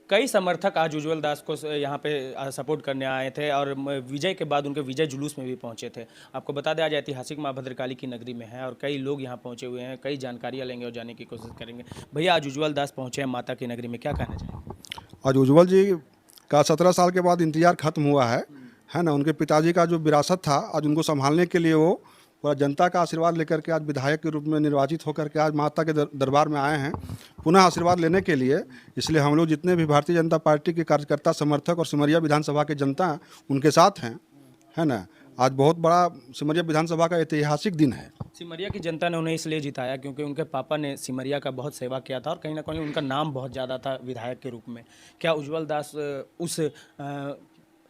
कई समर्थक आज उज्जवल दास को यहाँ पे सपोर्ट करने आए थे और विजय के बाद उनके विजय जुलूस में भी पहुँचे थे। आपको बता दें आज ऐतिहासिक माँ भद्रकाली की नगरी में है और कई लोग यहाँ पहुँचे हुए हैं, कई जानकारियाँ लेंगे और जानने की कोशिश करेंगे। भैया आज उज्जवल दास पहुँचे हैं माता की नगरी में, क्या कहना चाहेंगे? आज उज्जवल जी का 17 साल के बाद इंतजार खत्म हुआ है ना। उनके पिताजी का जो विरासत था आज उनको संभालने के लिए वो पूरा जनता का आशीर्वाद लेकर के आज विधायक के रूप में निर्वाचित होकर के आज माता के दरबार में आए हैं पुनः आशीर्वाद लेने के लिए। इसलिए हम लोग जितने भी भारतीय जनता पार्टी के कार्यकर्ता समर्थक और सिमरिया विधानसभा के जनता उनके साथ हैं, है ना। आज बहुत बड़ा सिमरिया विधानसभा का ऐतिहासिक दिन है। सिमरिया की जनता ने उन्हें इसलिए जिताया क्योंकि उनके पापा ने सिमरिया का बहुत सेवा किया था और कहीं ना कहीं उनका नाम बहुत ज़्यादा था विधायक के रूप में। क्या उज्जवल दास उस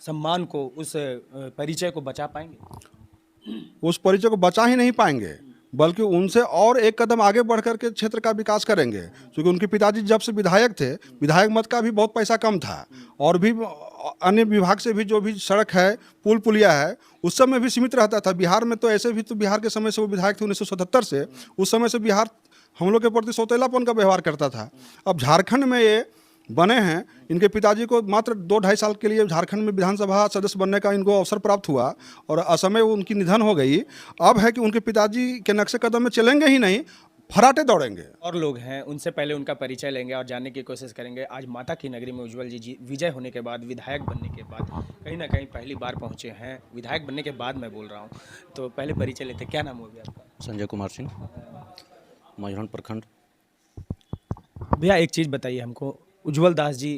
सम्मान को, उस परिचय को बचा पाएंगे? उस परिचय को बचा ही नहीं पाएंगे, बल्कि उनसे और एक कदम आगे बढ़ कर के क्षेत्र का विकास करेंगे। क्योंकि उनके पिताजी जब से विधायक थे, विधायक मत का भी बहुत पैसा कम था और भी अन्य विभाग से भी जो भी सड़क है, पुल पुलिया है, उस समय भी सीमित रहता था। बिहार में तो ऐसे भी तो बिहार के समय से वो विधायक थे 1977 से, उस समय से बिहार हम लोग के प्रति सौतेलापन का व्यवहार करता था। अब झारखंड में ये बने हैं, इनके पिताजी को मात्र 2-2.5 साल के लिए झारखंड में विधानसभा सदस्य बनने का इनको अवसर प्राप्त हुआ और असमय उनकी निधन हो गई। अब है कि उनके पिताजी के नक्शे कदम में चलेंगे ही नहीं, फराटे दौड़ेंगे। और लोग हैं, उनसे पहले उनका परिचय लेंगे और जानने की कोशिश करेंगे। आज माता की नगरी में उज्जवल जी विजय होने के बाद, विधायक बनने के बाद कहीं ना कहीं पहली बार पहुंचे हैं, विधायक बनने के बाद मैं बोल रहा हूं, तो पहले परिचय लेते। क्या नाम हो गया आपका? संजय कुमार सिंह, मझौन प्रखंड। भैया एक चीज़ बताइए हमको, उज्जवल दास जी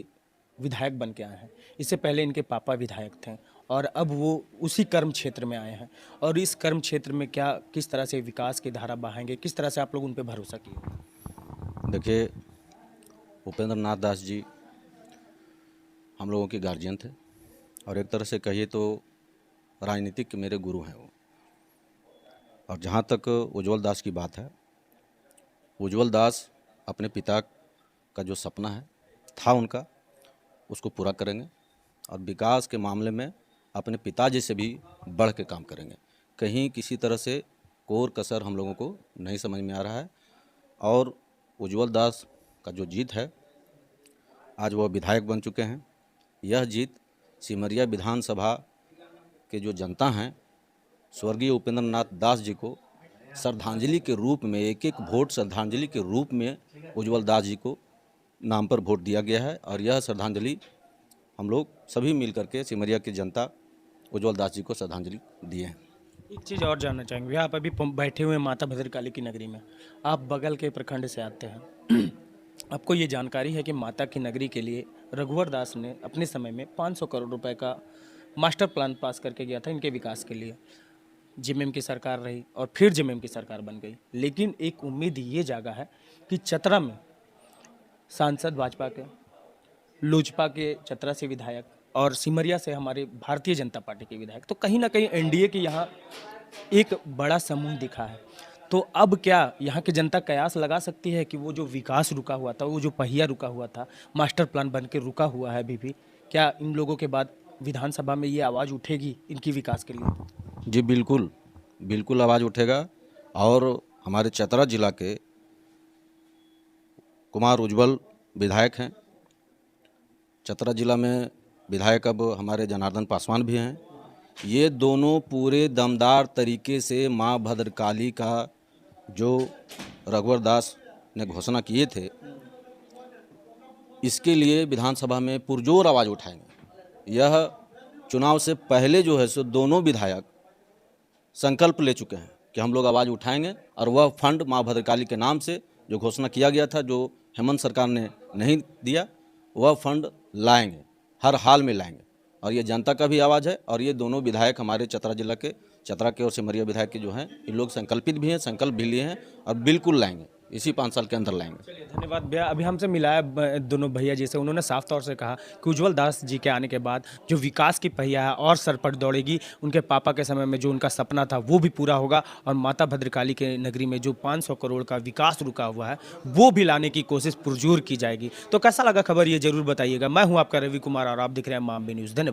विधायक बन के आए हैं, इससे पहले इनके पापा विधायक थे और अब वो उसी कर्म क्षेत्र में आए हैं और इस कर्म क्षेत्र में क्या किस तरह से विकास की धारा बहाएंगे, किस तरह से आप लोग उन पे भरोसा किए? देखिए, उपेंद्र नाथ दास जी हम लोगों के गार्जियन थे और एक तरह से कहिए तो राजनीतिक मेरे गुरु हैं वो। और जहाँ तक उज्जवल दास की बात है, उज्जवल दास अपने पिता का जो सपना है था उनका, उसको पूरा करेंगे और विकास के मामले में अपने पिताजी से भी बढ़ के काम करेंगे। कहीं किसी तरह से कोर कसर हम लोगों को नहीं समझ में आ रहा है। और उज्जवल दास का जो जीत है, आज वह विधायक बन चुके हैं। यह जीत सिमरिया विधानसभा के जो जनता हैं, स्वर्गीय उपेंद्र नाथ दास जी को श्रद्धांजलि के रूप में, एक एक वोट श्रद्धांजलि के रूप में उज्जवल दास जी को नाम पर वोट दिया गया है। और यह श्रद्धांजलि हम लोग सभी मिल करके सिमरिया की जनता उज्जवल दास जी को श्रद्धांजलि दिए हैं। एक चीज़ और जानना चाहेंगे भैया, आप अभी बैठे हुए हैं माता भद्रकाली की नगरी में, आप बगल के प्रखंड से आते हैं आपको ये जानकारी है कि माता की नगरी के लिए रघुवर दास ने अपने समय में 500 करोड़ रुपए का मास्टर प्लान पास करके गया था इनके विकास के लिए। जेएमएम की सरकार रही और फिर जेएमएम की सरकार बन गई, लेकिन एक उम्मीद ये जागा है कि चतरा में सांसद भाजपा के, लोजपा के चतरा से विधायक और सिमरिया से हमारे भारतीय जनता पार्टी के विधायक, तो कहीं ना कहीं एनडीए के यहाँ एक बड़ा समूह दिखा है। तो अब क्या यहाँ की जनता कयास लगा सकती है कि वो जो विकास रुका हुआ था, वो जो पहिया रुका हुआ था, मास्टर प्लान बन के रुका हुआ है अभी भी, क्या इन लोगों के बाद विधानसभा में ये आवाज़ उठेगी इनकी विकास के लिए? जी बिल्कुल, बिल्कुल आवाज़ उठेगा। और हमारे चतरा जिला के कुमार उज्जवल विधायक हैं। चतरा जिला में विधायक अब हमारे जनार्दन पासवान भी हैं। ये दोनों पूरे दमदार तरीके से माँ भद्रकाली का जो रघुवर दास ने घोषणा किए थे, इसके लिए विधानसभा में पुरजोर आवाज़ उठाएंगे। यह चुनाव से पहले जो है सो दोनों विधायक संकल्प ले चुके हैं कि हम लोग आवाज़ उठाएंगे और वह फंड माँ भद्रकाली के नाम से जो घोषणा किया गया था, जो हेमंत सरकार ने नहीं दिया, वह फंड लाएंगे, हर हाल में लाएंगे। और ये जनता का भी आवाज़ है। और ये दोनों विधायक हमारे चतरा जिला के, चतरा के और सिमरिया विधायक के जो हैं, इन लोग संकल्पित भी हैं, संकल्प भी लिए हैं और बिल्कुल लाएंगे, इसी 5 साल के अंदर लाएंगे। चलिए धन्यवाद भैया। अभी हमसे मिलाया दोनों भैया जैसे, उन्होंने साफ तौर से कहा कि उज्जवल दास जी के आने के बाद जो विकास की पहिया है और सरपट दौड़ेगी। उनके पापा के समय में जो उनका सपना था वो भी पूरा होगा और माता भद्रकाली के नगरी में जो 500 करोड़ का विकास रुका हुआ है वो भी लाने की कोशिश पुरजोर की जाएगी। तो कैसा लगा खबर ये जरूर बताइएगा। मैं हूँ आपका रवि कुमार और आप दिख रहे हैं मामबी न्यूज़। धन्यवाद।